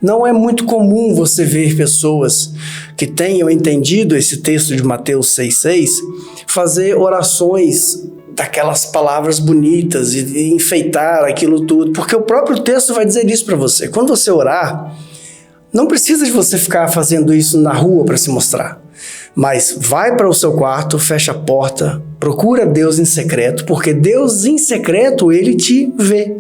Não é muito comum você ver pessoas que tenham entendido esse texto de Mateus 6,6 fazer orações daquelas palavras bonitas e enfeitar aquilo tudo, porque o próprio texto vai dizer isso para você. Quando você orar, não precisa de você ficar fazendo isso na rua para se mostrar, mas vai para o seu quarto, fecha a porta, procura Deus em secreto, porque Deus em secreto, Ele te vê.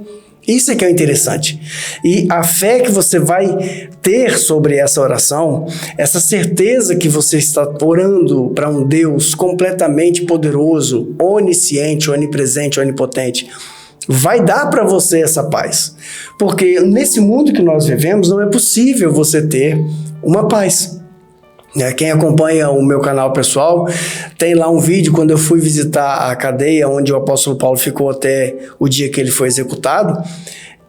Isso é que é interessante. E a fé que você vai ter sobre essa oração, essa certeza que você está orando para um Deus completamente poderoso, onisciente, onipresente, onipotente, vai dar para você essa paz. Porque nesse mundo que nós vivemos, não é possível você ter uma paz. Quem acompanha o meu canal pessoal, tem lá um vídeo quando eu fui visitar a cadeia onde o apóstolo Paulo ficou até o dia que ele foi executado.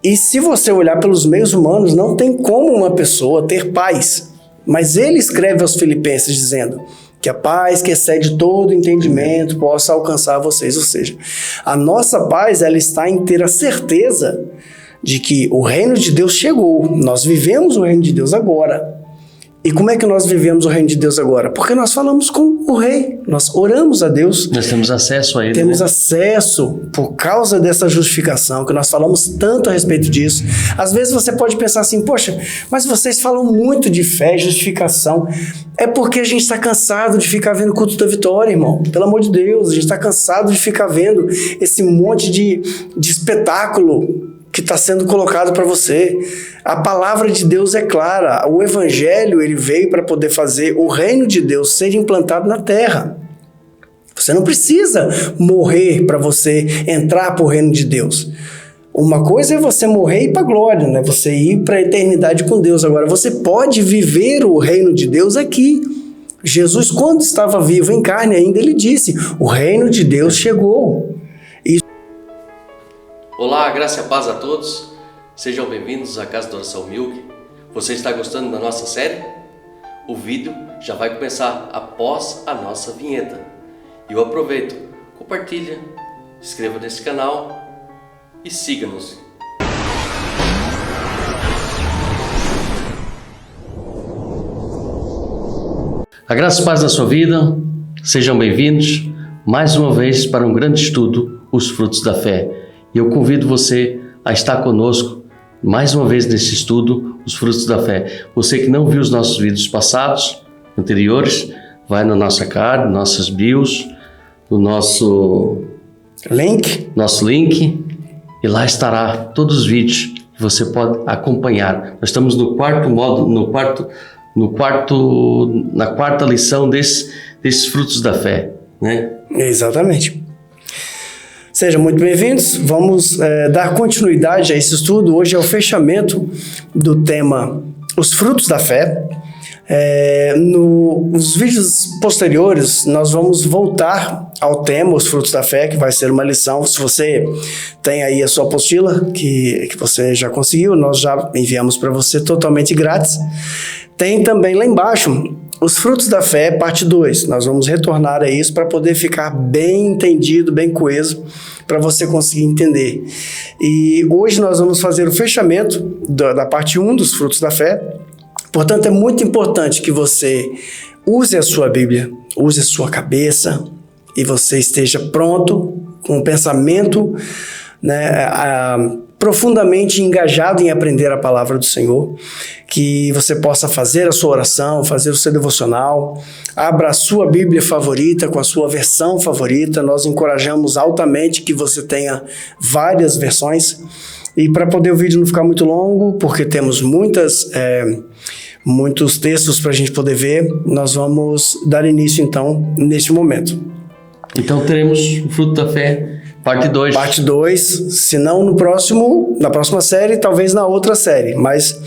E se você olhar pelos meios humanos, não tem como uma pessoa ter paz. Mas ele escreve aos Filipenses dizendo que a paz que excede todo entendimento possa alcançar vocês. Ou seja, a nossa paz ela está em ter a certeza de que o reino de Deus chegou. Nós vivemos o reino de Deus agora. E como é que nós vivemos o reino de Deus agora? Porque nós falamos com o rei, nós oramos a Deus. Nós temos acesso a ele. Temos acesso por causa dessa justificação, que nós falamos tanto a respeito disso. Às vezes você pode pensar assim, poxa, mas vocês falam muito de fé, justificação. É porque a gente está cansado de ficar vendo o culto da vitória, irmão. Pelo amor de Deus, a gente está cansado de ficar vendo esse monte de espetáculo que está sendo colocado para você. A palavra de Deus é clara. O evangelho ele veio para poder fazer o reino de Deus ser implantado na terra. Você não precisa morrer para você entrar para o reino de Deus. Uma coisa é você morrer e ir para a glória, né? Você ir para a eternidade com Deus. Agora, você pode viver o reino de Deus aqui. Jesus, quando estava vivo em carne ainda, ele disse, o reino de Deus chegou. Olá, graça e a paz a todos. Sejam bem-vindos à Casa da Oração Milk. Você está gostando da nossa série? O vídeo já vai começar após a nossa vinheta. E eu aproveito, compartilha, inscreva nesse canal e siga-nos. A graça e paz na sua vida, sejam bem-vindos mais uma vez para um grande estudo, os frutos da fé. E eu convido você a estar conosco mais uma vez nesse estudo, os frutos da fé. Você que não viu os nossos vídeos passados, anteriores, vai na nossa card, nossas bios, no nosso link, e lá estará todos os vídeos que você pode acompanhar. Nós estamos no quarto módulo, na quarta lição desses frutos da fé, né? Exatamente. Sejam muito bem-vindos, vamos dar continuidade a esse estudo. Hoje é o fechamento do tema Os Frutos da Fé. Nos vídeos posteriores, nós vamos voltar ao tema Os Frutos da Fé, que vai ser uma lição. Se você tem aí a sua apostila, que você já conseguiu, nós já enviamos para você totalmente grátis. Tem também lá embaixo Os Frutos da Fé, parte 2. Nós vamos retornar a isso para poder ficar bem entendido, bem coeso, para você conseguir entender. E hoje nós vamos fazer o fechamento da parte 1 dos Frutos da Fé. Portanto, é muito importante que você use a sua Bíblia, use a sua cabeça e você esteja pronto, com o pensamento, profundamente engajado em aprender a palavra do Senhor, que você possa fazer a sua oração, fazer o seu devocional, abra a sua Bíblia favorita com a sua versão favorita. Nós encorajamos altamente que você tenha várias versões. E para poder o vídeo não ficar muito longo, porque temos muitos textos para a gente poder ver, nós vamos dar início então neste momento. Então teremos o fruto da fé, parte 2. Parte 2, se não na próxima série, talvez na outra série, mas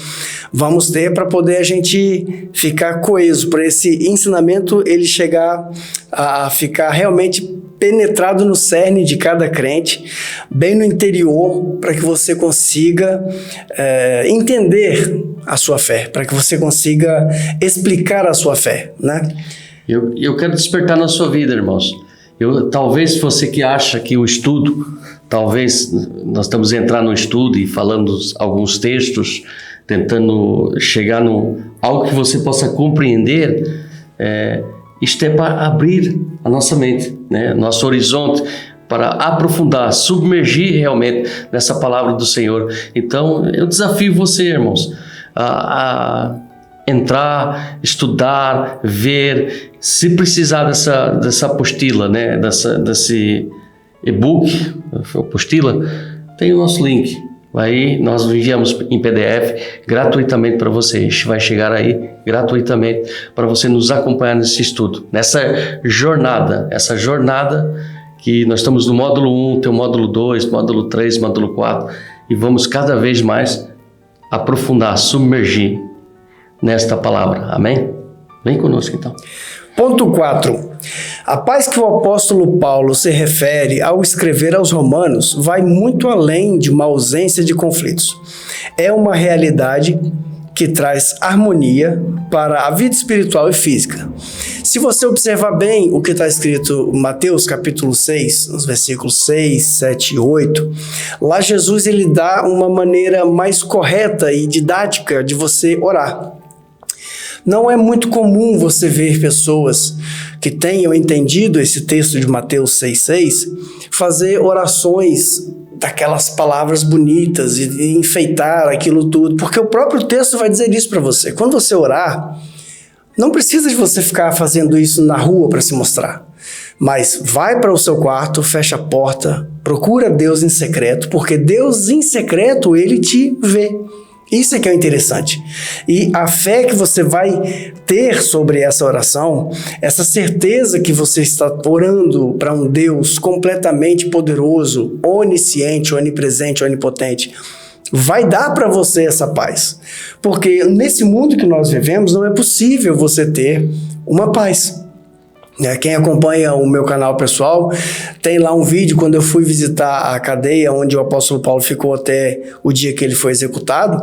vamos ter para poder a gente ficar coeso, para esse ensinamento ele chegar a ficar realmente penetrado no cerne de cada crente, bem no interior, para que você consiga entender a sua fé, para que você consiga explicar a sua fé, né? Eu quero despertar na sua vida, irmãos. Talvez você que acha que o estudo, talvez nós estamos entrando no estudo e falando alguns textos tentando chegar no algo que você possa compreender, isto é para abrir a nossa mente, né? Nosso horizonte, para aprofundar, submergir realmente nessa palavra do Senhor. Então, eu desafio você, irmãos, a entrar, estudar, ver, se precisar dessa apostila, né? Desse e-book, apostila, tem o nosso link. Aí nós enviamos em PDF gratuitamente para vocês. Vai chegar aí gratuitamente para você nos acompanhar nesse estudo, nessa jornada, que nós estamos no módulo 1, tem o módulo 2, módulo 3, módulo 4, e vamos cada vez mais aprofundar, submergir nesta palavra. Amém? Vem conosco então. Ponto 4. A paz que o apóstolo Paulo se refere ao escrever aos Romanos vai muito além de uma ausência de conflitos. É uma realidade que traz harmonia para a vida espiritual e física. Se você observar bem o que está escrito em Mateus capítulo 6, nos versículos 6, 7 e 8, lá Jesus ele dá uma maneira mais correta e didática de você orar. Não é muito comum você ver pessoas que tenham entendido esse texto de Mateus 6,6 fazer orações daquelas palavras bonitas e enfeitar aquilo tudo, porque o próprio texto vai dizer isso para você. Quando você orar, não precisa de você ficar fazendo isso na rua para se mostrar, mas vai para o seu quarto, fecha a porta, procura Deus em secreto, porque Deus em secreto, Ele te vê. Isso é que é interessante. E a fé que você vai ter sobre essa oração, essa certeza que você está orando para um Deus completamente poderoso, onisciente, onipresente, onipotente, vai dar para você essa paz. Porque nesse mundo que nós vivemos, não é possível você ter uma paz. Quem acompanha o meu canal pessoal, tem lá um vídeo quando eu fui visitar a cadeia onde o apóstolo Paulo ficou até o dia que ele foi executado.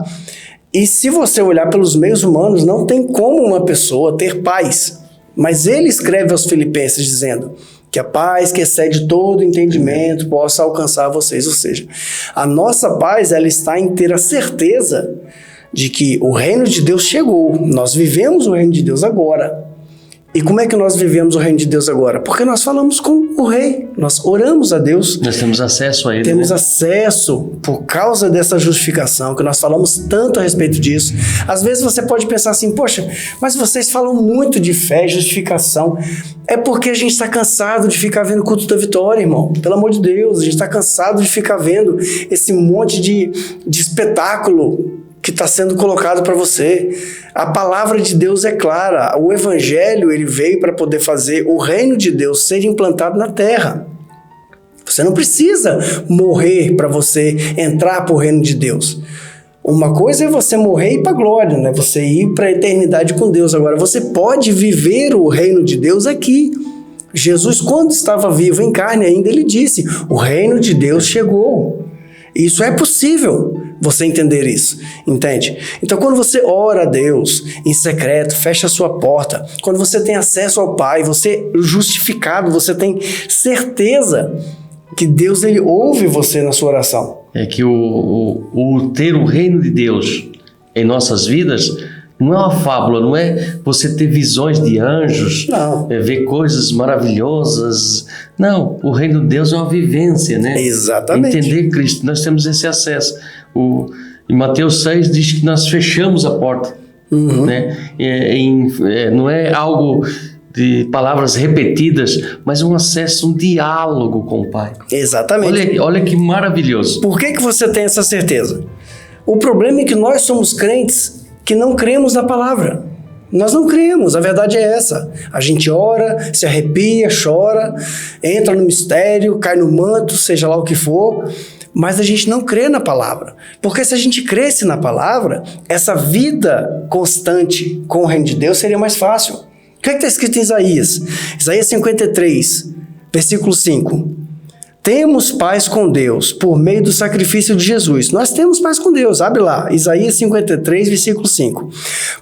E se você olhar pelos meios humanos, não tem como uma pessoa ter paz. Mas ele escreve aos Filipenses dizendo que a paz que excede todo entendimento possa alcançar vocês. Ou seja, a nossa paz ela está em ter a certeza de que o reino de Deus chegou. Nós vivemos o reino de Deus agora. E como é que nós vivemos o reino de Deus agora? Porque nós falamos com o rei, nós oramos a Deus. Nós temos acesso a ele. Temos acesso por causa dessa justificação, que nós falamos tanto a respeito disso. Às vezes você pode pensar assim, poxa, mas vocês falam muito de fé, justificação. É porque a gente está cansado de ficar vendo o culto da vitória, irmão. Pelo amor de Deus, a gente está cansado de ficar vendo esse monte de espetáculo que está sendo colocado para você. A palavra de Deus é clara. O evangelho ele veio para poder fazer o reino de Deus ser implantado na terra. Você não precisa morrer para você entrar para o reino de Deus. Uma coisa é você morrer e ir para a glória, né? Você ir para a eternidade com Deus. Agora, você pode viver o reino de Deus aqui. Jesus, quando estava vivo em carne ainda, ele disse, o reino de Deus chegou. Isso é possível, você entender isso, entende? Então, quando você ora a Deus em secreto, fecha a sua porta, quando você tem acesso ao Pai, você é justificado, você tem certeza que Deus ele ouve você na sua oração. É que o ter o reino de Deus em nossas vidas não é uma fábula, não é você ter visões de anjos, ver coisas maravilhosas. Não, o reino de Deus é uma vivência, né? Exatamente. Entender Cristo, nós temos esse acesso. Em Mateus 6 diz que nós fechamos a porta, né? Não é algo de palavras repetidas, mas um acesso, um diálogo com o Pai. Exatamente. Olha que maravilhoso. Por que você tem essa certeza? O problema é que nós somos crentes que não cremos na palavra. Nós não cremos, a verdade é essa. A gente ora, se arrepia, chora, entra no mistério, cai no manto, seja lá o que for, mas a gente não crê na palavra. Porque se a gente cresce na palavra, essa vida constante com o reino de Deus seria mais fácil. O que está escrito em Isaías? Isaías 53, versículo 5. Temos paz com Deus por meio do sacrifício de Jesus. Nós temos paz com Deus. Abre lá, Isaías 53, versículo 5.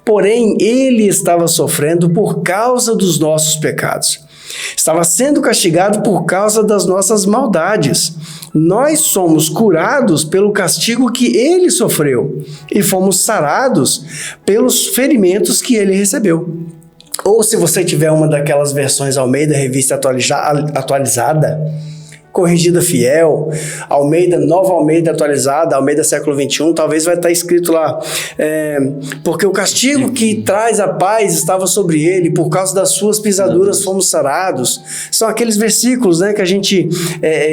Porém, ele estava sofrendo por causa dos nossos pecados. Estava sendo castigado por causa das nossas maldades. Nós somos curados pelo castigo que ele sofreu e fomos sarados pelos ferimentos que ele recebeu. Ou se você tiver uma daquelas versões Almeida, revista atualizada, corrigida fiel, Almeida, nova Almeida atualizada, Almeida século XXI, talvez vai estar escrito lá, porque o castigo que traz a paz estava sobre ele, por causa das suas pisaduras fomos sarados. São aqueles versículos, né, que a gente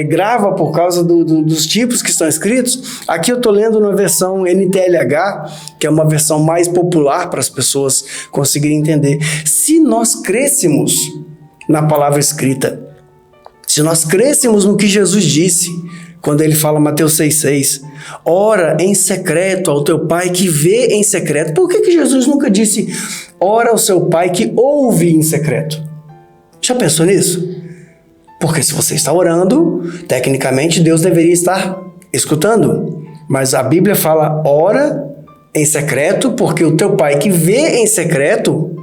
grava por causa dos tipos que estão escritos. Aqui eu estou lendo na versão NTLH, que é uma versão mais popular para as pessoas conseguirem entender. Se nós crêssemos na palavra escrita, se nós crêssemos no que Jesus disse, quando ele fala Mateus 6,6, ora em secreto ao teu pai que vê em secreto. Por que Jesus nunca disse, ora ao seu pai que ouve em secreto? Já pensou nisso? Porque se você está orando, tecnicamente Deus deveria estar escutando. Mas a Bíblia fala, ora em secreto, porque o teu pai que vê em secreto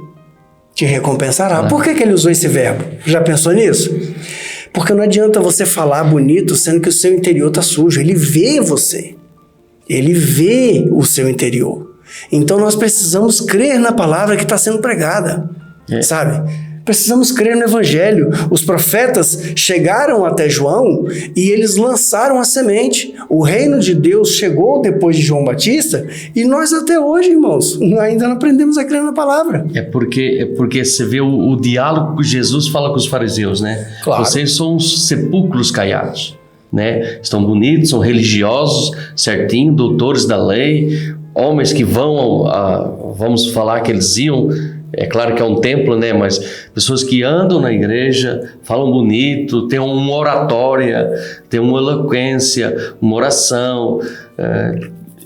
te recompensará. Por que ele usou esse verbo? Já pensou nisso? Porque não adianta você falar bonito sendo que o seu interior está sujo. Ele vê você. Ele vê o seu interior. Então nós precisamos crer na palavra que está sendo pregada. Sabe? Precisamos crer no Evangelho. Os profetas chegaram até João e eles lançaram a semente. O reino de Deus chegou depois de João Batista e nós até hoje, irmãos, ainda não aprendemos a crer na palavra. É porque você vê o diálogo que Jesus fala com os fariseus, né? Claro. Vocês são os sepulcros caiados, né? Estão bonitos, são religiosos, certinho, doutores da lei, homens que vamos falar que eles iam... É claro que é um templo, né? Mas pessoas que andam na igreja, falam bonito, têm uma oratória, têm uma eloquência, uma oração.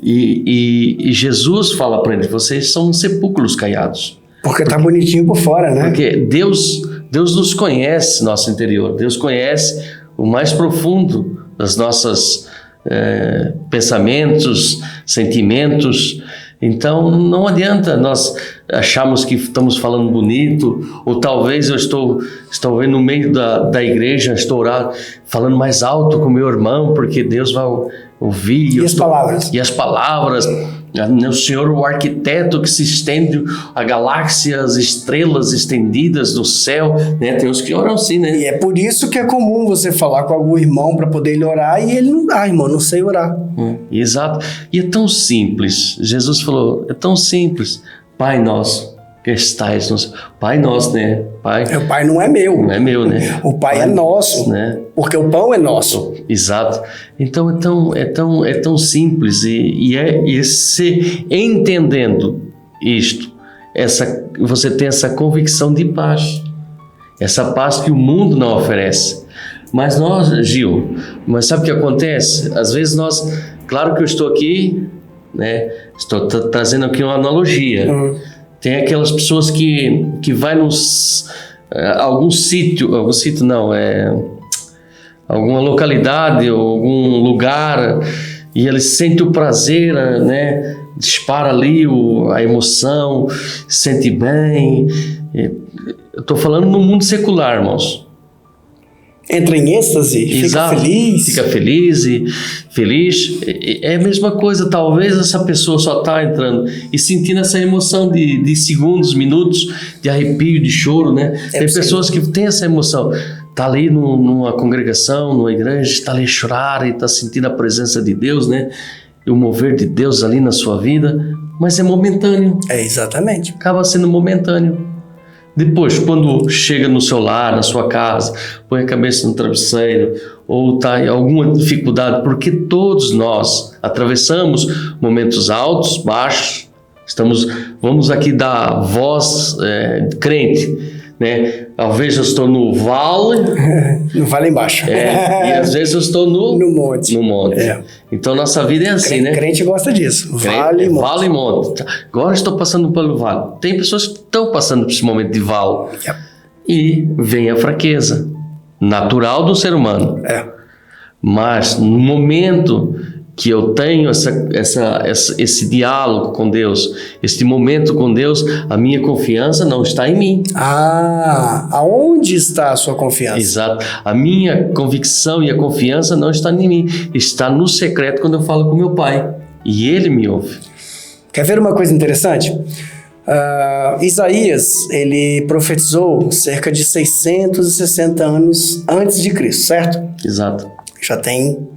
E Jesus fala para eles, vocês são sepulcros caiados. Porque tá bonitinho por fora, né? Porque Deus nos conhece, nosso interior. Deus conhece o mais profundo das nossas pensamentos, sentimentos. Então, não adianta nós acharmos que estamos falando bonito, ou talvez eu estou no meio da igreja, estou orando, falando mais alto com meu irmão, porque Deus vai ouvir. E as palavras? E as palavras. O Senhor, o arquiteto que se estende a galáxia, as estrelas estendidas do céu, né? Tem uns que oram assim, né? E é por isso que é comum você falar com algum irmão para poder ele orar e ele não dá, irmão, não sei orar. Exato. E é tão simples. Jesus falou, é tão simples. Pai nosso, que estais no céu. Pai nosso, né? Pai. O pai não é meu. Não é meu, né? O pai é nosso, né? Porque o pão é nosso. Exato. Então é tão simples e se entendendo isto, você tem essa convicção de paz, essa paz que o mundo não oferece. Mas nós, Gil, sabe o que acontece? Às vezes claro que eu estou aqui, né? Estou trazendo aqui uma analogia. Tem aquelas pessoas que vai algum sítio não, alguma localidade ou algum lugar e eles sentem o prazer, né? Dispara ali a emoção, se sente bem. Eu estou falando no mundo secular, irmãos. Entra em êxtase, Exato. Fica feliz. É a mesma coisa, talvez essa pessoa só está entrando e sentindo essa emoção de segundos, minutos, de arrepio, de choro, né? Tem pessoas que têm essa emoção, está ali numa congregação, numa igreja, está ali a chorar e está sentindo a presença de Deus, né? E o mover de Deus ali na sua vida, mas é momentâneo. Exatamente. Acaba sendo momentâneo. Depois, quando chega no seu lar, na sua casa, põe a cabeça no travesseiro ou está em alguma dificuldade, porque todos nós atravessamos momentos altos, baixos, vamos aqui dar voz crente, né? Às vezes eu estou no vale. No vale embaixo. E às vezes eu estou no monte. Então nossa vida é assim, né? Crente gosta disso. Vale e monte. Agora estou passando pelo vale. Tem pessoas que estão passando por esse momento de vale. E vem a fraqueza natural do ser humano. Mas no momento que eu tenho esse diálogo com Deus, este momento com Deus, a minha confiança não está em mim. Aonde está a sua confiança? Exato. A minha convicção e a confiança não está em mim, está no secreto quando eu falo com meu Pai, e Ele me ouve. Quer ver uma coisa interessante? Isaías, ele profetizou cerca de 660 anos antes de Cristo, certo? Exato. Já tem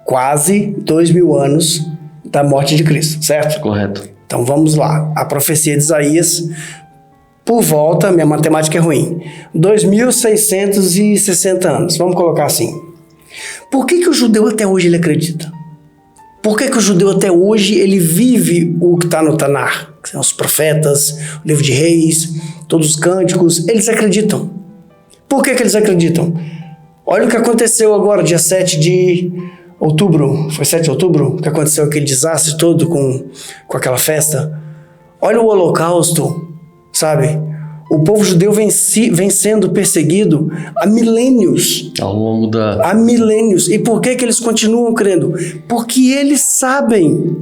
quase 2000 anos da morte de Cristo, certo? Correto. Então vamos lá. A profecia de Isaías, por volta, minha matemática é ruim, 2660 anos. Vamos colocar assim. Por que o judeu até hoje ele acredita? Por que o judeu até hoje ele vive o que está no Tanar? Que são os profetas, o livro de Reis, todos os cânticos, eles acreditam. Por que eles acreditam? Olha o que aconteceu agora, dia 7 de outubro, foi 7 de outubro que aconteceu aquele desastre todo com aquela festa. Olha o Holocausto, sabe? O povo judeu vem sendo perseguido há milênios. Há milênios. E por que eles continuam crendo? Porque eles sabem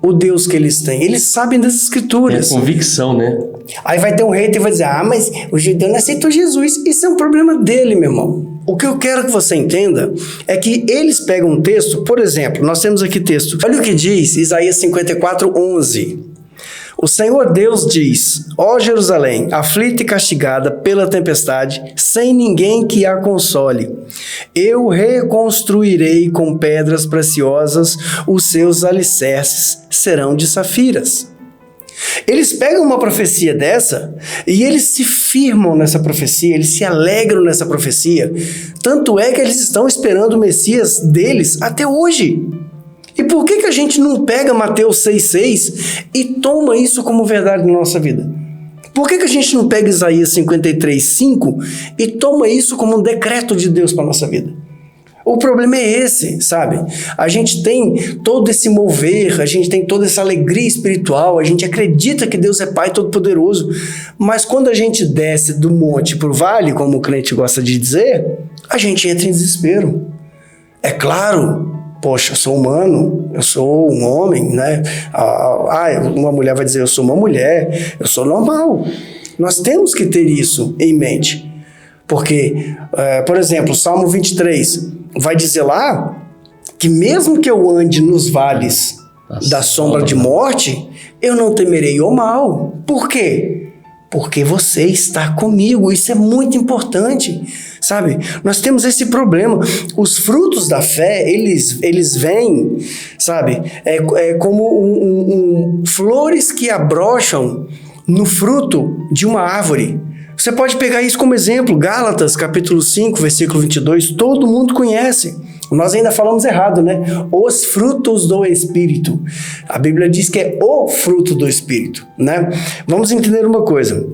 o Deus que eles têm. Eles sabem das Escrituras. É convicção, né? Aí vai ter um rei que vai dizer, mas o judeu não aceitou Jesus. Isso é um problema dele, meu irmão. O que eu quero que você entenda é que eles pegam um texto, por exemplo, nós temos aqui texto. Olha o que diz Isaías 54:11. O Senhor Deus diz, ó Jerusalém, aflita e castigada pela tempestade, sem ninguém que a console. Eu reconstruirei com pedras preciosas, os seus alicerces serão de safiras. Eles pegam uma profecia dessa e eles se firmam nessa profecia, eles se alegram nessa profecia. Tanto é que eles estão esperando o Messias deles até hoje. E por que a gente não pega Mateus 6,6 e toma isso como verdade na nossa vida? Por que a gente não pega Isaías 53,5 e toma isso como um decreto de Deus para a nossa vida? O problema é esse, sabe? A gente tem todo esse mover, a gente tem toda essa alegria espiritual, a gente acredita que Deus é Pai Todo-Poderoso, mas quando a gente desce do monte para o vale, como o crente gosta de dizer, a gente entra em desespero. É claro, poxa, eu sou humano, eu sou um homem, né? Uma mulher vai dizer, eu sou uma mulher, eu sou normal. Nós temos que ter isso em mente. Porque, por exemplo, Salmo 23 vai dizer lá que mesmo que eu ande nos vales da sombra de morte, eu não temerei o mal. Por quê? Porque você está comigo. Isso é muito importante, sabe? Nós temos esse problema. Os frutos da fé, eles vêm, sabe? É como flores que abrocham no fruto de uma árvore. Você pode pegar isso como exemplo. Gálatas, capítulo 5, versículo 22, todo mundo conhece. Nós ainda falamos errado, né? Os frutos do Espírito. A Bíblia diz que é o fruto do Espírito, né? Vamos entender uma coisa.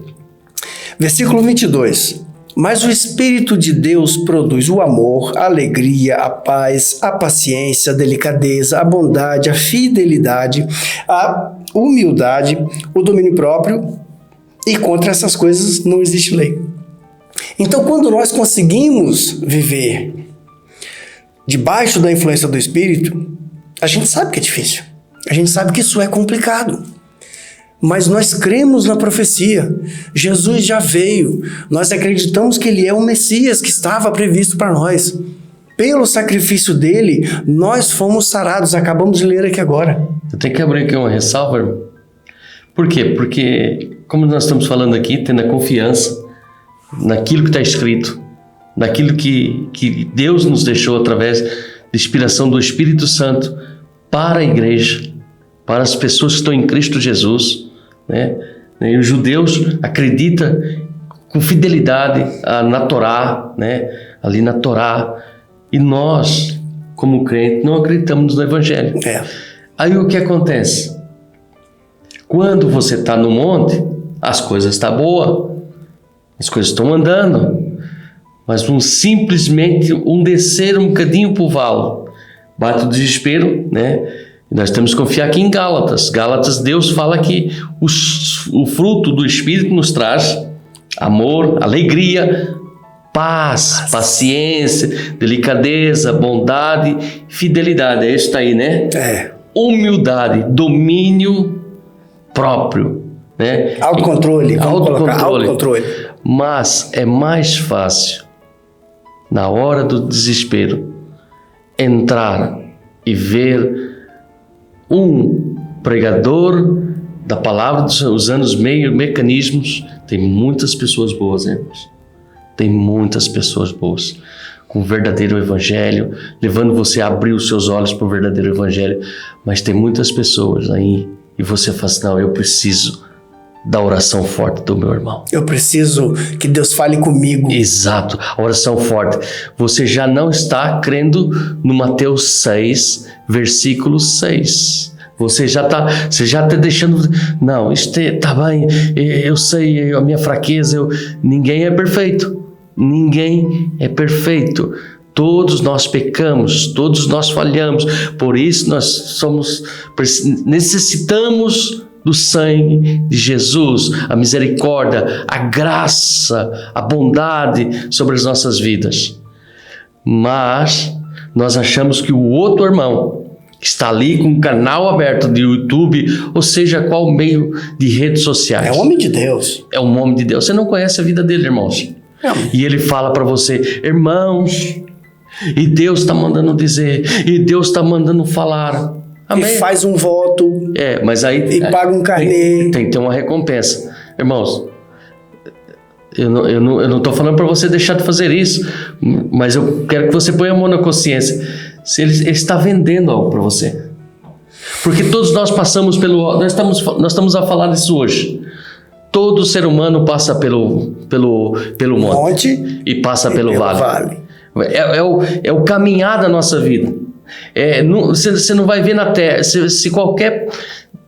Versículo 22. Mas o Espírito de Deus produz o amor, a alegria, a paz, a paciência, a delicadeza, a bondade, a fidelidade, a humildade, o domínio próprio. E contra essas coisas não existe lei. Então, quando nós conseguimos viver debaixo da influência do Espírito, a gente sabe que é difícil. A gente sabe que isso é complicado. Mas nós cremos na profecia. Jesus já veio. Nós acreditamos que Ele é o Messias que estava previsto para nós. Pelo sacrifício dele, nós fomos sarados. Acabamos de ler aqui agora. Eu tenho que abrir aqui uma ressalva, irmão. Por quê? Porque, como nós estamos falando aqui, tendo a confiança naquilo que está escrito, naquilo que Deus nos deixou através da inspiração do Espírito Santo para a igreja, para as pessoas que estão em Cristo Jesus, né? E os judeus acreditam com fidelidade na Torá, né? Ali na Torá, e nós, como crentes, não acreditamos no Evangelho. Aí o que acontece? Quando você está no monte, as coisas estão boas, as coisas estão andando, mas simplesmente descer um bocadinho para o vale, bate o desespero, né? E nós temos que confiar aqui em Gálatas. Gálatas, Deus fala que o fruto do Espírito nos traz amor, alegria, paz, paciência, delicadeza, bondade, fidelidade. É isso aí, né? Humildade, domínio próprio, né? Autocontrole. Autocontrole. Mas é mais fácil, na hora do desespero, entrar e ver um pregador da palavra, usando os mecanismos. Tem muitas pessoas boas, né, irmãos? Tem muitas pessoas boas, com o verdadeiro evangelho, levando você a abrir os seus olhos para o verdadeiro evangelho. Mas tem muitas pessoas aí, e você fala assim, não, eu preciso da oração forte do meu irmão. Eu preciso que Deus fale comigo. Exato, a oração forte. Você já não está crendo no Mateus 6, versículo 6. Você já está deixando... Não, está bem, eu sei a minha fraqueza. Necessito é perfeito. Ninguém é perfeito. Todos nós pecamos, todos nós falhamos. Por isso nós necessitamos do sangue de Jesus, a misericórdia, a graça, a bondade sobre as nossas vidas. Mas nós achamos que o outro irmão que está ali com um canal aberto de YouTube, ou seja, qual meio de redes sociais, é um homem de Deus. É um homem de Deus. Você não conhece a vida dele, irmãos. E ele fala para você, irmãos, e Deus está mandando dizer, e Deus está mandando falar. Amém. E faz um voto. Mas aí... E paga um carnê. Tem que ter uma recompensa. Irmãos, eu não estou falando para você deixar de fazer isso, mas eu quero que você ponha a mão na consciência. Se ele está vendendo algo para você. Porque todos nós passamos pelo... Nós estamos a falar disso hoje. Todo ser humano passa pelo monte e passa pelo vale. É o caminhar da nossa vida. Você não vai ver na Terra, se qualquer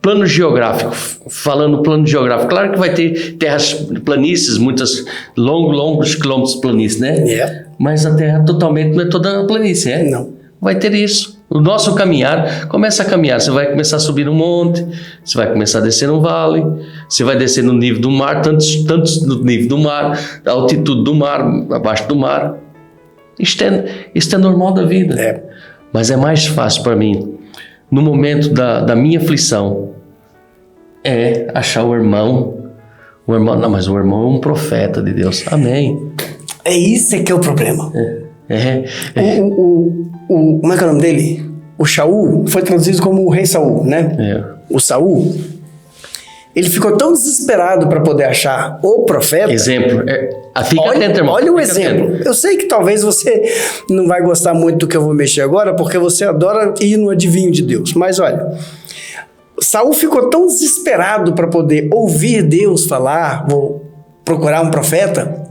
plano geográfico, falando plano geográfico, claro que vai ter terras planícies, muitas longos quilômetros de planície, né? Mas a Terra totalmente não é toda planície, né? Não. Vai ter isso. O nosso caminhar, começa a caminhar, você vai começar a subir um monte, você vai começar a descer um vale, você vai descer no nível do mar, tantos no nível do mar, a altitude do mar, abaixo do mar. Isto é normal da vida. Mas é mais fácil para mim, no momento da minha aflição, achar o irmão. Não, mas o irmão é um profeta de Deus. Amém. É isso que é o problema. Como é que é o nome dele? O Shaul foi traduzido como o rei Saul, né? O Saul, ele ficou tão desesperado para poder achar o profeta. Exemplo. Fica atento, irmão. Olha o exemplo. Eu sei que talvez você não vai gostar muito do que eu vou mexer agora, porque você adora ir no adivinho de Deus. Mas olha, Saul ficou tão desesperado para poder ouvir Deus falar, vou procurar um profeta,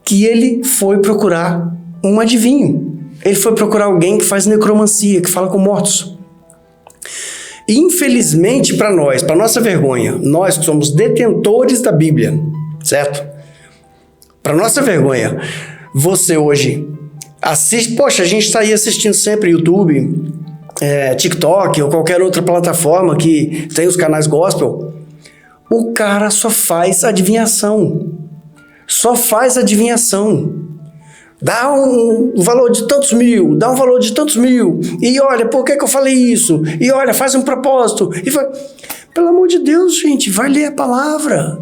que ele foi procurar um adivinho. Ele foi procurar alguém que faz necromancia, que fala com mortos. E infelizmente para nós, para nossa vergonha, nós que somos detentores da Bíblia, certo? Para nossa vergonha, você hoje assiste, poxa, a gente está aí assistindo sempre YouTube, TikTok ou qualquer outra plataforma que tem os canais gospel. O cara só faz adivinhação. Só faz adivinhação. Dá um valor de tantos mil, dá um valor de tantos mil. E olha, por que eu falei isso? E olha, faz um propósito. Pelo amor de Deus, gente, vai ler a palavra.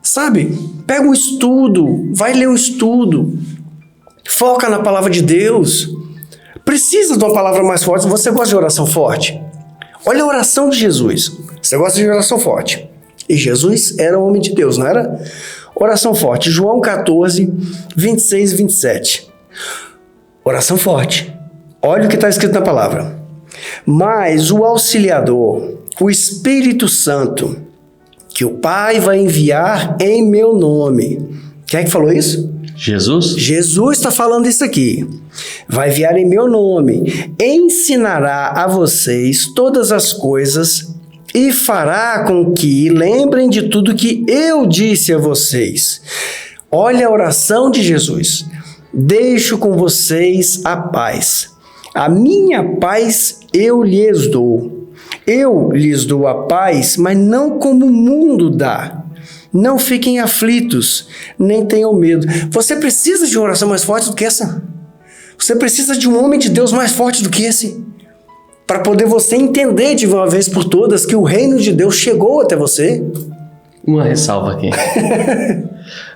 Sabe? Pega um estudo, vai ler um estudo. Foca na palavra de Deus. Precisa de uma palavra mais forte. Você gosta de oração forte? Olha a oração de Jesus. Você gosta de oração forte. E Jesus era um homem de Deus, não era? Oração forte, João 14, 26 e 27. Oração forte. Olha o que está escrito na palavra. Mas o Auxiliador, o Espírito Santo, que o Pai vai enviar em meu nome. Quem é que falou isso? Jesus? Jesus está falando isso aqui. Vai enviar em meu nome. Ensinará a vocês todas as coisas e fará com que lembrem de tudo que eu disse a vocês. Olha a oração de Jesus. Deixo com vocês a paz. A minha paz eu lhes dou. Eu lhes dou a paz, mas não como o mundo dá. Não fiquem aflitos, nem tenham medo. Você precisa de uma oração mais forte do que essa? Você precisa de um homem de Deus mais forte do que esse? Para poder você entender de uma vez por todas que o reino de Deus chegou até você? Uma ressalva aqui.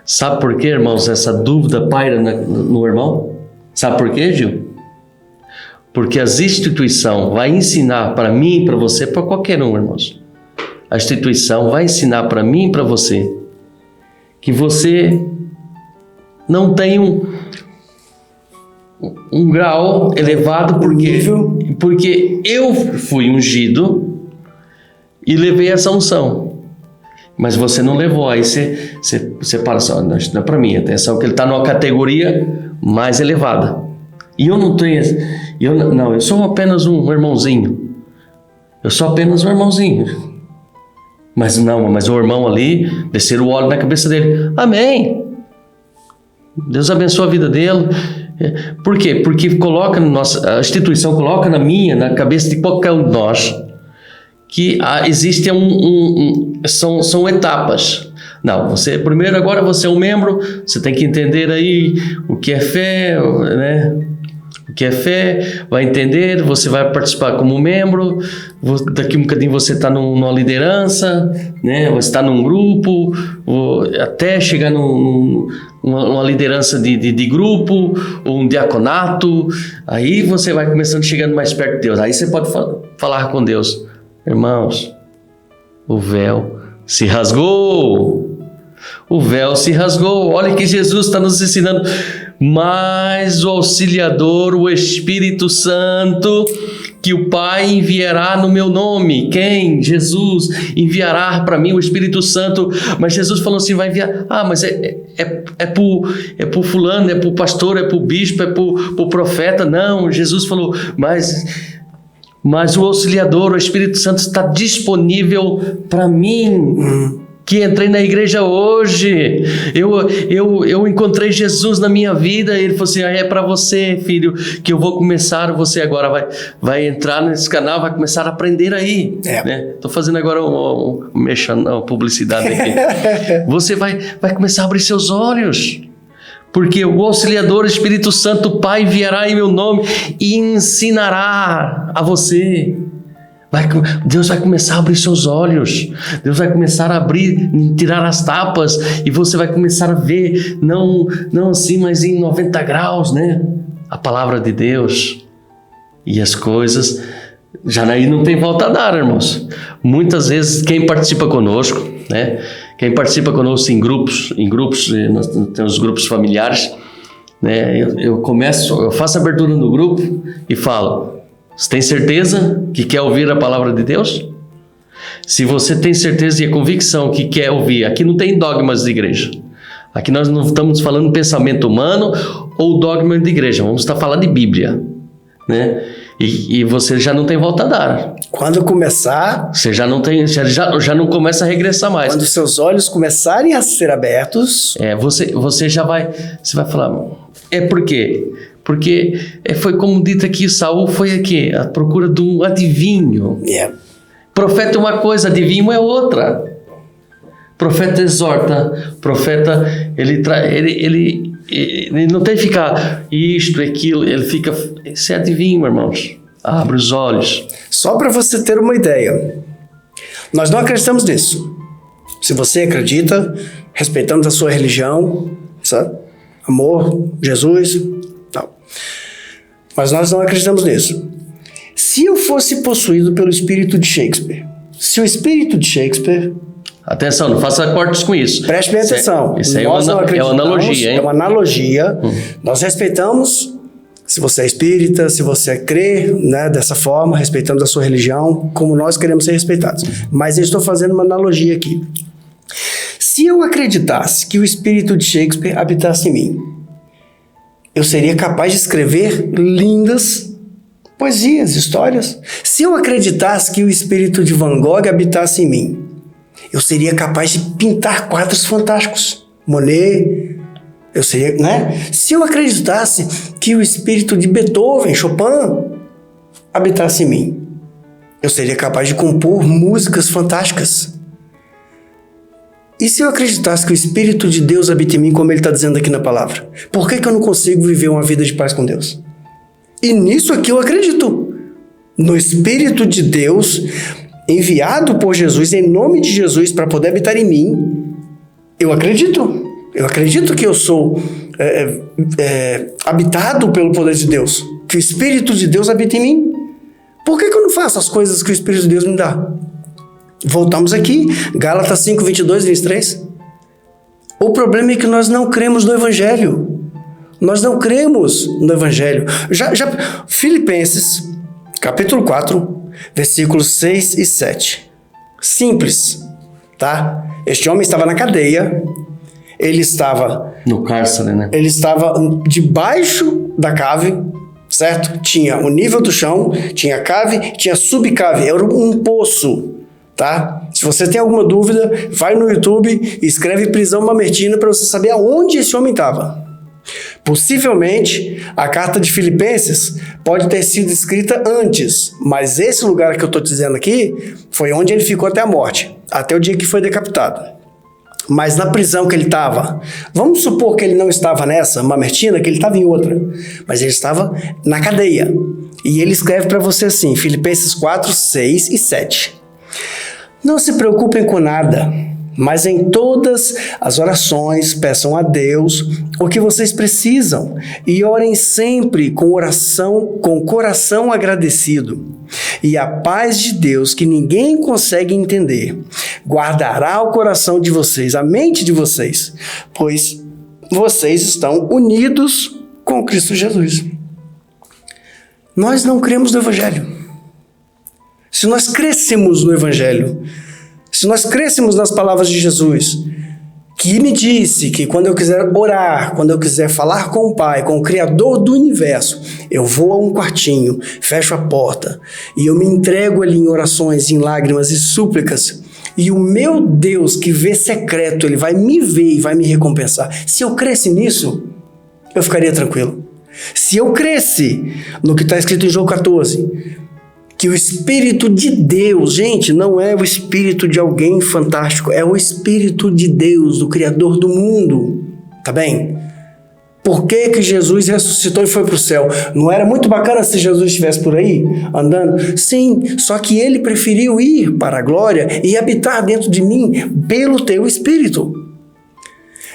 Sabe por quê, irmãos, essa dúvida paira no irmão? Sabe por quê, Gil? Porque as instituições vai ensinar para mim e para você, para qualquer um, irmãos. A instituição vai ensinar para mim e para você que você não tem um grau elevado porque eu fui ungido e levei essa unção. Mas você não levou, aí você para só, não é para mim, atenção que ele está numa categoria mais elevada. E eu não tenho, eu sou apenas um irmãozinho. Eu sou apenas um irmãozinho. Mas o irmão ali, descer o óleo na cabeça dele. Amém. Deus abençoe a vida dele. Por quê? Porque a instituição coloca na cabeça de qualquer um de nós que existe são etapas. Não, primeiro agora você é um membro, você tem que entender aí o que é fé, né? O que é fé, vai entender, você vai participar como membro, daqui um bocadinho você está numa liderança, né? Você está num grupo, até chegar numa liderança de grupo, ou um diaconato, aí você vai começando chegando mais perto de Deus, aí você pode falar com Deus. Irmãos, o véu se rasgou. O véu se rasgou. Olha que Jesus está nos ensinando. Mas o auxiliador, o Espírito Santo, que o Pai enviará no meu nome. Quem? Jesus enviará para mim o Espírito Santo. Mas Jesus falou assim, vai enviar. Mas é pro fulano, é pro pastor, é pro bispo, é pro profeta. Não, Jesus falou, mas o auxiliador, o Espírito Santo está disponível para mim, que entrei na igreja hoje. Eu encontrei Jesus na minha vida. Ele falou assim, é para você, filho, que eu vou começar, você agora vai entrar nesse canal, vai começar a aprender aí. Estou fazendo agora uma publicidade aqui. Você vai começar a abrir seus olhos. Porque o auxiliador, o Espírito Santo, o Pai enviará em meu nome e ensinará a você. Deus vai começar a abrir seus olhos. Deus vai começar a tirar as tapas e você vai começar a ver, não assim, mas em 90 graus, né? A palavra de Deus. E as coisas, já aí não tem volta a dar, irmãos. Muitas vezes quem participa conosco, né? Quem participa conosco em grupos, nós temos grupos familiares, né? Eu faço a abertura no grupo e falo, você tem certeza que quer ouvir a palavra de Deus? Se você tem certeza e a convicção que quer ouvir, aqui não tem dogmas de igreja. Aqui nós não estamos falando pensamento humano ou dogma de igreja, vamos estar falando de Bíblia, né? E você já não tem volta a dar. Quando começar... Você já não tem, já não começa a regressar mais. Quando seus olhos começarem a ser abertos... Você já vai... Você vai falar... Por quê? Porque foi como dito aqui, Saul foi aqui, à procura de um adivinho. Profeta é uma coisa, adivinho é outra. Profeta exorta, profeta, ele não tem que ficar isto, aquilo, ele fica... Isso é adivinho, irmãos. Abre os olhos. Só para você ter uma ideia, nós não acreditamos nisso. Se você acredita, respeitamos a sua religião, sabe? Amor, Jesus, tal. Mas nós não acreditamos nisso. Se eu fosse possuído pelo espírito de Shakespeare, se o espírito de Shakespeare... Atenção, não faça cortes com isso. Preste bem atenção. Isso aí é uma analogia, hein? É uma analogia. Nós respeitamos, se você é espírita, se você crê, né, dessa forma, respeitamos a sua religião, como nós queremos ser respeitados. Mas eu estou fazendo uma analogia aqui. Se eu acreditasse que o espírito de Shakespeare habitasse em mim, eu seria capaz de escrever lindas poesias, histórias. Se eu acreditasse que o espírito de Van Gogh habitasse em mim, eu seria capaz de pintar quadros fantásticos. Monet, eu seria, né? Se eu acreditasse que o espírito de Beethoven, Chopin, habitasse em mim, eu seria capaz de compor músicas fantásticas. E se eu acreditasse que o Espírito de Deus habita em mim, como ele está dizendo aqui na palavra? Por que eu não consigo viver uma vida de paz com Deus? E nisso aqui eu acredito. No Espírito de Deus, enviado por Jesus, em nome de Jesus, para poder habitar em mim, eu acredito. Eu acredito que eu sou habitado pelo poder de Deus. Que o Espírito de Deus habita em mim. Por que eu não faço as coisas que o Espírito de Deus me dá? Voltamos aqui, Gálatas 5, 22 e 23. O problema é que nós não cremos no Evangelho. Nós não cremos no Evangelho. Filipenses, capítulo 4, versículos 6 e 7. Simples, tá? Este homem estava na cadeia, ele estava... No cárcere, né? Ele estava debaixo da cave, certo? Tinha o nível do chão, tinha cave, tinha subcave, era um poço. Tá? Se você tem alguma dúvida, vai no YouTube e escreve prisão mamertina para você saber aonde esse homem estava. Possivelmente, a carta de Filipenses pode ter sido escrita antes, mas esse lugar que eu estou dizendo aqui foi onde ele ficou até a morte, até o dia que foi decapitado. Mas na prisão que ele estava, vamos supor que ele não estava nessa mamertina, que ele estava em outra, mas ele estava na cadeia. E ele escreve para você assim, Filipenses 4, 6 e 7. Não se preocupem com nada, mas em todas as orações peçam a Deus o que vocês precisam e orem sempre com coração agradecido. E a paz de Deus, que ninguém consegue entender, guardará o coração de vocês, a mente de vocês, pois vocês estão unidos com Cristo Jesus. Nós não cremos no Evangelho. Se nós crescemos no Evangelho, se nós crescemos nas palavras de Jesus, que me disse que quando eu quiser orar, quando eu quiser falar com o Pai, com o Criador do Universo, eu vou a um quartinho, fecho a porta e eu me entrego ali em orações, em lágrimas e súplicas, e o meu Deus que vê secreto, ele vai me ver e vai me recompensar. Se eu cresce nisso, eu ficaria tranquilo. Se eu cresce no que está escrito em João 14, que o Espírito de Deus, gente, não é o Espírito de alguém fantástico, é o Espírito de Deus, do Criador do mundo, tá bem? Por que Jesus ressuscitou e foi para o céu? Não era muito bacana se Jesus estivesse por aí, andando? Sim, só que ele preferiu ir para a glória e habitar dentro de mim pelo teu Espírito.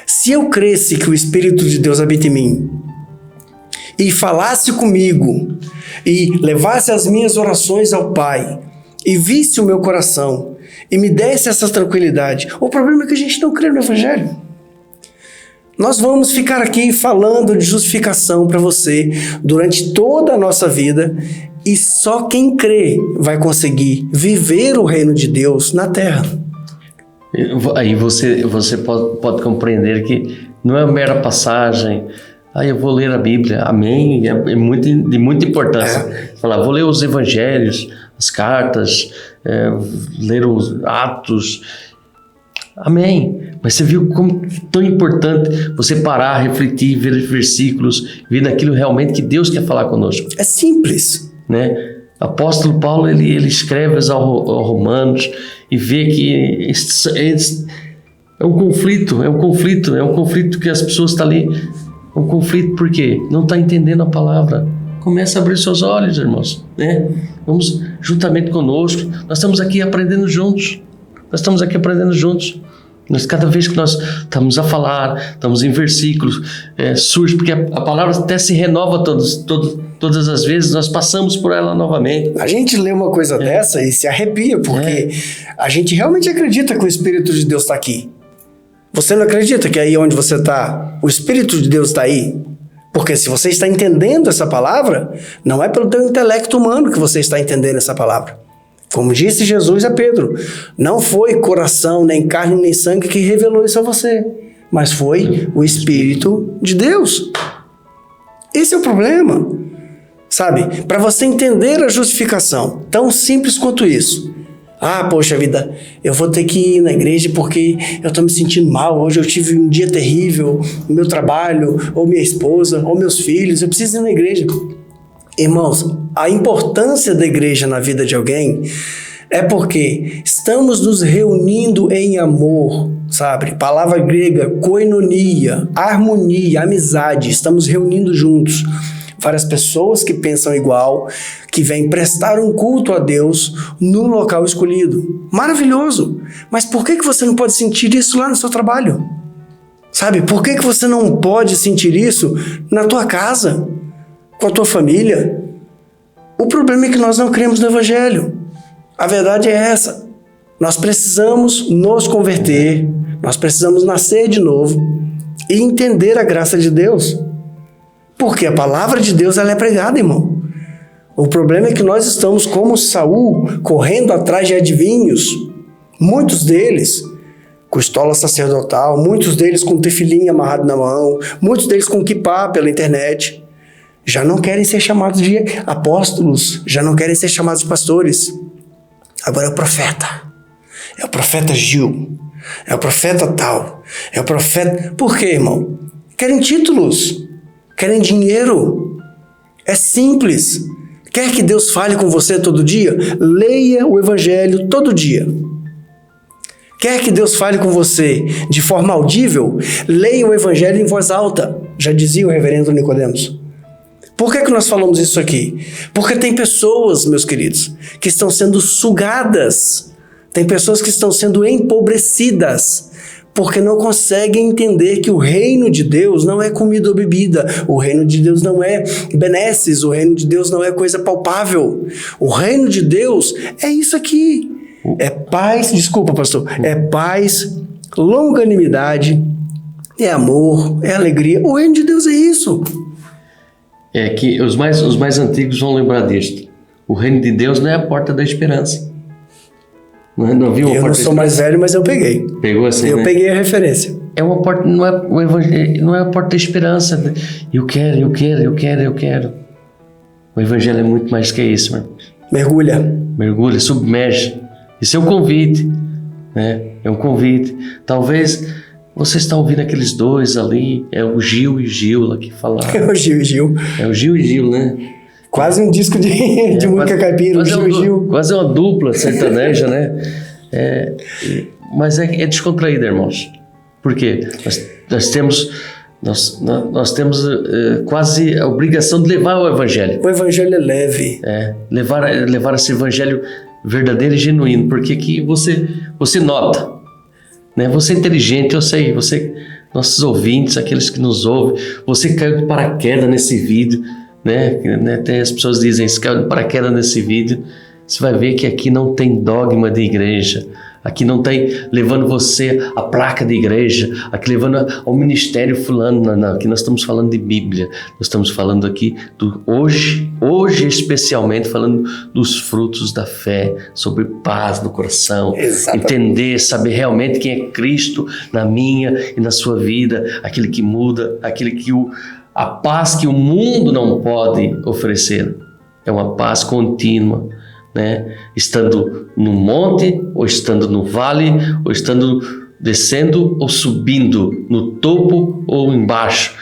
Se eu cresce que o Espírito de Deus habita em mim, e falasse comigo, e levasse as minhas orações ao Pai, e visse o meu coração, e me desse essa tranquilidade. O problema é que a gente não crê no Evangelho. Nós vamos ficar aqui falando de justificação para você durante toda a nossa vida, e só quem crê vai conseguir viver o reino de Deus na terra. Aí você pode compreender que não é uma mera passagem. Eu vou ler a Bíblia, amém, é de muita importância. Falar, vou ler os evangelhos, as cartas, ler os Atos, amém. Mas você viu como é tão importante você parar, refletir, ver os versículos, ver naquilo realmente que Deus quer falar conosco. É simples. Né? O apóstolo Paulo, ele escreve aos Romanos e vê que é um conflito que as pessoas estão ali. Um conflito por quê? Não está entendendo a palavra. Começa a abrir seus olhos, irmãos. Né? Vamos juntamente conosco. Nós estamos aqui aprendendo juntos. Cada vez que nós estamos a falar, estamos em versículos, surge, porque a palavra até se renova todas as vezes, nós passamos por ela novamente. A gente lê uma coisa dessa e se arrepia, porque a gente realmente acredita que o Espírito de Deus está aqui. Você não acredita que aí onde você está, o Espírito de Deus está aí? Porque se você está entendendo essa palavra, não é pelo teu intelecto humano que você está entendendo essa palavra. Como disse Jesus a Pedro, não foi coração, nem carne, nem sangue que revelou isso a você, mas foi o Espírito de Deus. Esse é o problema, sabe? Para você entender a justificação, tão simples quanto isso. Poxa vida, eu vou ter que ir na igreja porque eu estou me sentindo mal. Hoje eu tive um dia terrível no meu trabalho, ou minha esposa, ou meus filhos. Eu preciso ir na igreja. Irmãos, a importância da igreja na vida de alguém É porque estamos nos reunindo em amor, sabe? Palavra grega, koinonia, harmonia, amizade. Estamos reunindo juntos várias pessoas que pensam igual, que vêm prestar um culto a Deus no local escolhido. Maravilhoso! Mas por que você não pode sentir isso lá no seu trabalho? Sabe? Por que você não pode sentir isso na tua casa, com a tua família? O problema é que nós não cremos no Evangelho. A verdade é essa. Nós precisamos nos converter, nós precisamos nascer de novo e entender a graça de Deus. Porque a palavra de Deus ela é pregada, irmão. O problema é que nós estamos como Saul, correndo atrás de adivinhos. Muitos deles com estola sacerdotal, muitos deles com tefilim amarrado na mão, muitos deles com kippá pela internet. Já não querem ser chamados de apóstolos, já não querem ser chamados de pastores. Agora é o profeta. É o profeta Gil. É o profeta tal. É o profeta... Por quê, irmão? Querem títulos. Querem dinheiro. É simples. Quer que Deus fale com você todo dia? Leia o Evangelho todo dia. Quer que Deus fale com você de forma audível? Leia o Evangelho em voz alta. Já dizia o reverendo Nicodemos. Por que nós falamos isso aqui? Porque tem pessoas, meus queridos, que estão sendo sugadas. Tem pessoas que estão sendo empobrecidas. Porque não conseguem entender que o reino de Deus não é comida ou bebida. O reino de Deus não é benesses. O reino de Deus não é coisa palpável. O reino de Deus é isso aqui. É paz, desculpa pastor, é paz, longanimidade, é amor, é alegria. O reino de Deus é isso. É que os mais antigos vão lembrar disto. O reino de Deus não é a porta da esperança. Não viu eu não sou mais velho, mas eu peguei. Pegou assim, eu né? Peguei a referência. É uma porta, não é o evangelho, não é a porta da esperança. Eu quero. O evangelho é muito mais que isso, irmão. Mergulha, submerge. Isso é um convite, né? É um convite. Talvez você está ouvindo aqueles dois ali, é o Gil e Gil lá que falaram. É o Gil e Gil. É o Gil e Gil, né? Quase um disco de música caipira, o Gil e Gil. Quase uma dupla sertaneja, né? Mas é descontraída, irmãos. Por quê? Nós temos quase a obrigação de levar o evangelho. O evangelho é leve. Levar esse evangelho verdadeiro e genuíno, porque que você nota, né? Você é inteligente, eu sei, nossos ouvintes, aqueles que nos ouvem, você caiu de paraquedas nesse vídeo, né? Tem as pessoas dizem, se caiu de paraquedas nesse vídeo, você vai ver que aqui não tem dogma de igreja, aqui não tem levando você a placa de igreja, aqui levando ao ministério fulano, não, aqui nós estamos falando de Bíblia, nós estamos falando aqui hoje especialmente falando dos frutos da fé, sobre paz no coração. Exatamente. Entender, saber realmente quem é Cristo na minha e na sua vida, aquele que muda, aquele que a paz que o mundo não pode oferecer, é uma paz contínua, né? Estando no monte, ou estando no vale, ou estando descendo ou subindo, no topo ou embaixo,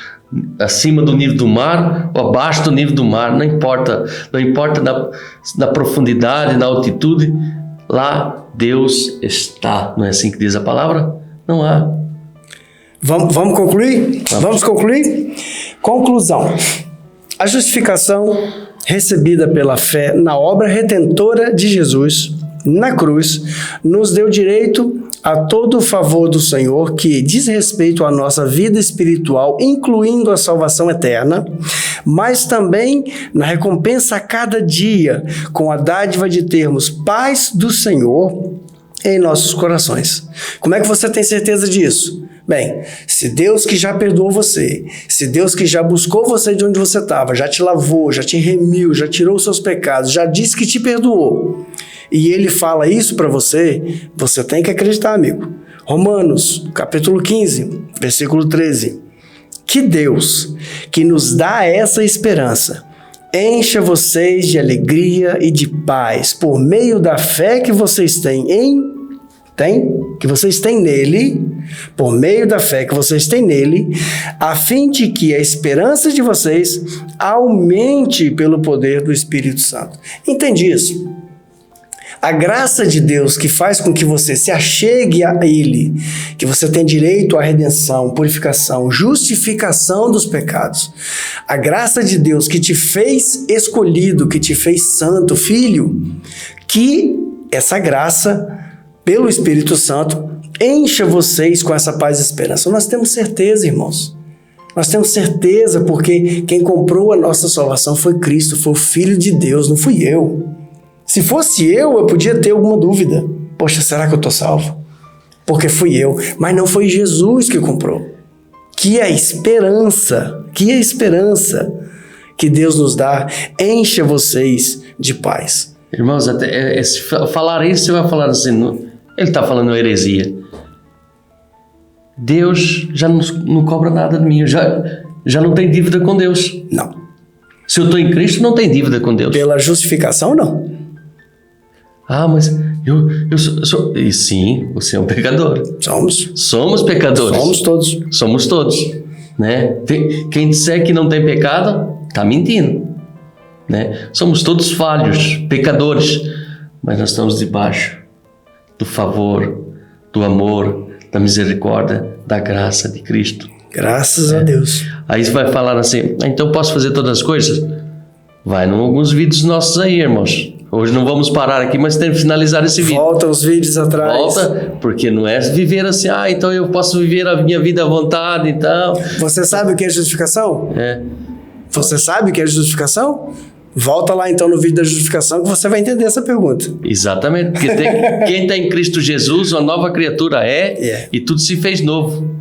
acima do nível do mar ou abaixo do nível do mar, não importa na profundidade, na altitude, lá Deus está. Não é assim que diz a palavra? Não há. Vamos concluir? Vamos concluir? Conclusão. A justificação recebida pela fé na obra redentora de Jesus na cruz, nos deu direito a todo o favor do Senhor que diz respeito à nossa vida espiritual, incluindo a salvação eterna, mas também na recompensa a cada dia, com a dádiva de termos paz do Senhor em nossos corações. Como é que você tem certeza disso? Bem, se Deus que já perdoou você, se Deus que já buscou você de onde você estava, já te lavou, já te remiu, já tirou os seus pecados, já disse que te perdoou, e Ele fala isso para você, você tem que acreditar, amigo. Romanos, capítulo 15, versículo 13. Que Deus, que nos dá essa esperança, encha vocês de alegria e de paz por meio da fé que vocês têm nele, por meio da fé que vocês têm nele, a fim de que a esperança de vocês aumente pelo poder do Espírito Santo. Entende isso? A graça de Deus que faz com que você se achegue a Ele, que você tem direito à redenção, purificação, justificação dos pecados. A graça de Deus que te fez escolhido, que te fez santo, filho, que essa graça, pelo Espírito Santo, encha vocês com essa paz e esperança. Nós temos certeza, irmãos. Nós temos certeza porque quem comprou a nossa salvação foi Cristo, foi o Filho de Deus, não fui eu. Se fosse eu podia ter alguma dúvida. Poxa, será que eu estou salvo? Porque fui eu. Mas não foi Jesus que comprou. Que é esperança, que Deus nos dá. Encha vocês de paz. Irmãos, até, se falar isso, você vai falar assim, ele está falando heresia. Deus já não cobra nada de mim, já não tem dívida com Deus. Não. Se eu estou em Cristo, não tem dívida com Deus. Pela justificação, não. Ah, mas eu sou... E sim, você é um pecador. Somos pecadores. Somos todos. Né? Quem disser que não tem pecado, está mentindo. Né? Somos todos falhos, pecadores. Mas nós estamos debaixo do favor, do amor, da misericórdia, da graça de Cristo. Graças a Deus. Aí você vai falar assim, então eu posso fazer todas as coisas? Vai em alguns vídeos nossos aí, irmãos. Hoje não vamos parar aqui, mas tem que finalizar esse vídeo. Volta os vídeos atrás. Volta, porque não é viver assim, então eu posso viver a minha vida à vontade, então... Você sabe o que é justificação? Você sabe o que é justificação? Volta lá então no vídeo da justificação que você vai entender essa pergunta. Exatamente, porque quem está em Cristo Jesus, uma nova criatura e tudo se fez novo.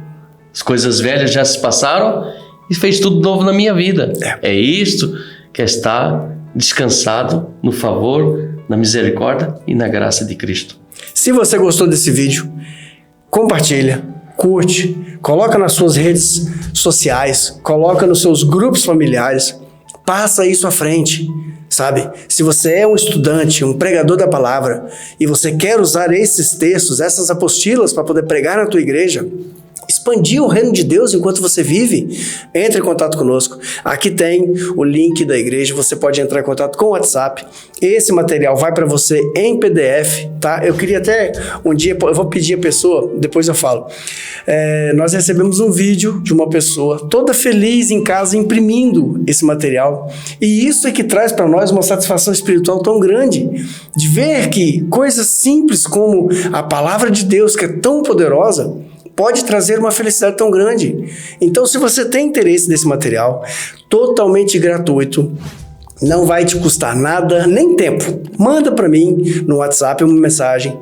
As coisas velhas já se passaram e fez tudo novo na minha vida. É isto que é estar descansado no favor, na misericórdia e na graça de Cristo. Se você gostou desse vídeo, compartilha, curte, coloca nas suas redes sociais, coloca nos seus grupos familiares, passa isso à frente, sabe? Se você é um estudante, um pregador da palavra e você quer usar esses textos, essas apostilas para poder pregar na tua igreja, expandir o reino de Deus enquanto você vive, entre em contato conosco. Aqui tem o link da igreja, você pode entrar em contato com o WhatsApp. Esse material vai para você em PDF, tá? Eu queria até um dia, eu vou pedir a pessoa, depois eu falo. Nós recebemos um vídeo de uma pessoa toda feliz em casa imprimindo esse material. E isso é que traz para nós uma satisfação espiritual tão grande, de ver que coisas simples como a palavra de Deus, que é tão poderosa, pode trazer uma felicidade tão grande. Então, se você tem interesse nesse material, totalmente gratuito, não vai te custar nada, nem tempo. Manda para mim no WhatsApp uma mensagem.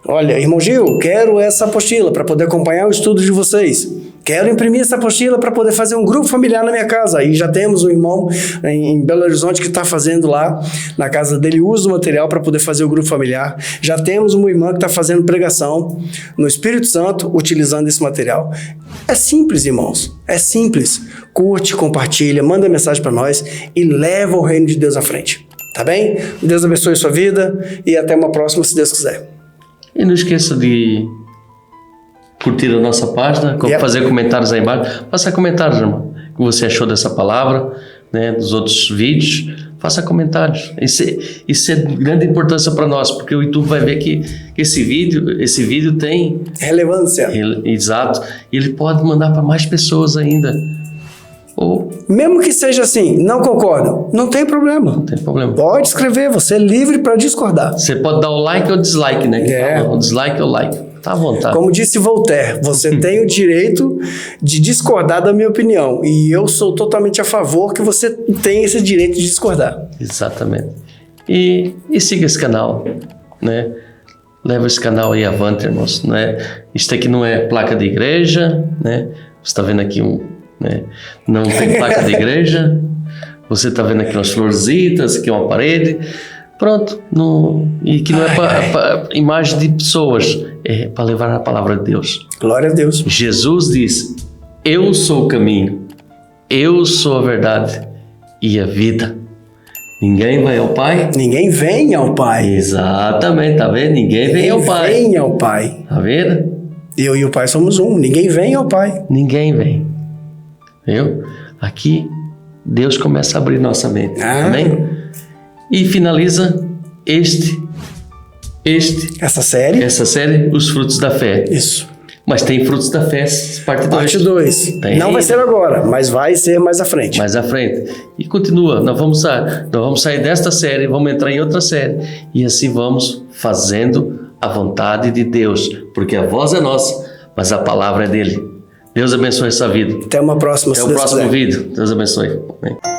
Olha, irmão Gil, quero essa apostila para poder acompanhar o estudo de vocês. Quero imprimir essa apostila para poder fazer um grupo familiar na minha casa. Aí já temos um irmão em Belo Horizonte que está fazendo lá na casa dele, usa o material para poder fazer o grupo familiar. Já temos uma irmã que está fazendo pregação no Espírito Santo utilizando esse material. É simples, irmãos. É simples. Curte, compartilha, manda mensagem para nós e leva o reino de Deus à frente. Tá bem? Deus abençoe a sua vida e até uma próxima, se Deus quiser. E não esqueça de curtir a nossa página, fazer comentários aí embaixo. Faça comentários, irmão. O que você achou dessa palavra, né, dos outros vídeos. Faça comentários. Isso é de grande importância para nós, porque o YouTube vai ver que esse vídeo tem relevância. Exato. E ele pode mandar para mais pessoas ainda. Ou mesmo que seja assim, não concordo, não tem problema. Não tem problema. Pode escrever, você é livre para discordar. Você pode dar o like ou dislike, né? O dislike ou like. Tá à vontade. Como disse Voltaire, você tem o direito de discordar da minha opinião. E eu sou totalmente a favor que você tenha esse direito de discordar. Exatamente. E siga esse canal, né? Leva esse canal aí avante, irmãos. Né? Isso aqui não é placa de igreja, né? Você está vendo aqui né? Não tem placa de igreja. Você está vendo aqui umas florzitas, aqui uma parede. Pronto. E que não é para imagem de pessoas. É para levar a palavra de Deus. Glória a Deus. Jesus disse: eu sou o caminho, eu sou a verdade e a vida. Ninguém vai ao Pai? Ninguém vem ao Pai. Exatamente, tá vendo? Ninguém vem ao Pai. Ninguém vem ao Pai. Tá vendo? Eu e o Pai somos um. Ninguém vem ao Pai. Ninguém vem. Viu? Aqui, Deus começa a abrir nossa mente. Amém? E finaliza este essa série, Os Frutos da Fé. Isso. Mas tem Frutos da Fé, parte 2. Parte 2. Não vai ser agora, mas vai ser mais à frente. Mais à frente. E continua, nós vamos sair desta série, vamos entrar em outra série. E assim vamos fazendo a vontade de Deus. Porque a voz é nossa, mas a palavra é dele. Deus abençoe essa vida. Até uma próxima. Até o próximo vídeo. Deus abençoe. Amém.